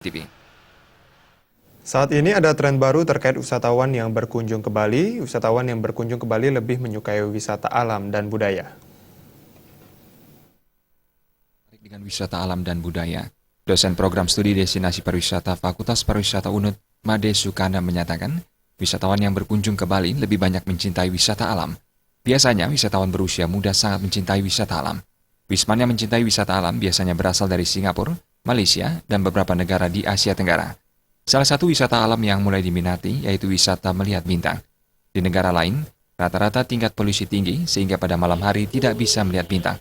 TV. Saat ini ada tren baru terkait wisatawan yang berkunjung ke Bali. Wisatawan yang berkunjung ke Bali lebih menyukai wisata alam dan budaya. Dengan wisata alam dan budaya, dosen program studi destinasi pariwisata Fakultas Pariwisata UNUD, Made Sukana menyatakan, wisatawan yang berkunjung ke Bali lebih banyak mencintai wisata alam. Biasanya, wisatawan berusia muda sangat mencintai wisata alam. Wisman yang mencintai wisata alam biasanya berasal dari Singapura, Malaysia, dan beberapa negara di Asia Tenggara. Salah satu wisata alam yang mulai diminati yaitu wisata melihat bintang. Di negara lain, rata-rata tingkat polusi tinggi sehingga pada malam hari tidak bisa melihat bintang.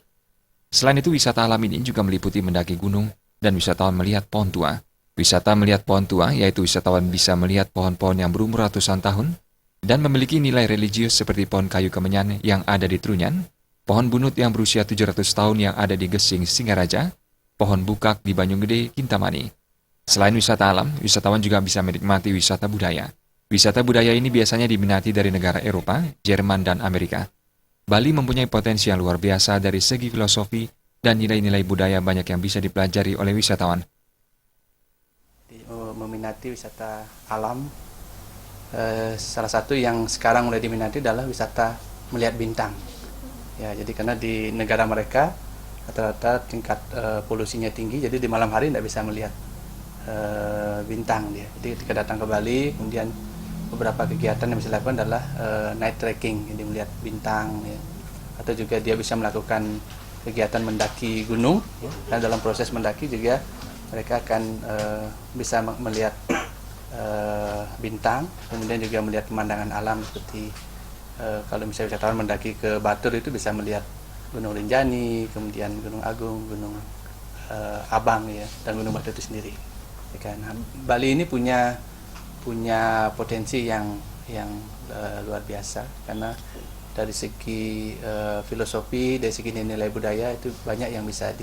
Selain itu, wisata alam ini juga meliputi mendaki gunung dan wisatawan melihat pohon tua. Wisata melihat pohon tua yaitu wisatawan bisa melihat pohon-pohon yang berumur ratusan tahun dan memiliki nilai religius seperti pohon kayu kemenyan yang ada di Trunyan, pohon bunut yang berusia 700 tahun yang ada di Gesing, Singaraja, pohon bukak di Banyugede, Kintamani. Selain wisata alam, wisatawan juga bisa menikmati wisata budaya. Wisata budaya ini biasanya diminati dari negara Eropa, Jerman, dan Amerika. Bali mempunyai potensi yang luar biasa dari segi filosofi dan nilai-nilai budaya banyak yang bisa dipelajari oleh wisatawan. Meminati wisata alam, salah satu yang sekarang mulai diminati adalah wisata melihat bintang. Ya, jadi karena di negara mereka rata-rata tingkat polusinya tinggi, jadi di malam hari tidak bisa melihat bintang dia. Jadi ketika datang ke Bali, kemudian beberapa kegiatan yang bisa dilakukan adalah night trekking, jadi melihat bintang, ya. Atau juga dia bisa melakukan kegiatan mendaki gunung, ya. Dan dalam proses mendaki juga mereka akan bisa melihat bintang, kemudian juga melihat pemandangan alam seperti kalau misalnya wisatawan mendaki ke Batur itu bisa melihat Gunung Rinjani, kemudian Gunung Agung, Gunung Abang, ya, dan Gunung Batur itu sendiri. Nah, Bali ini punya potensi yang luar biasa karena dari segi filosofi, dari segi nilai budaya itu banyak yang bisa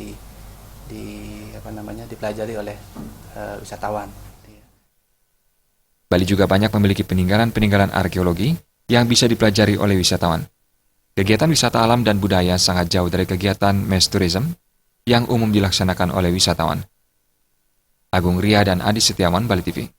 dipelajari oleh wisatawan. Bali juga banyak memiliki peninggalan-peninggalan arkeologi yang bisa dipelajari oleh wisatawan. Kegiatan wisata alam dan budaya sangat jauh dari kegiatan mass tourism yang umum dilaksanakan oleh wisatawan. Agung Ria dan Adi Setiawan, Bali TV.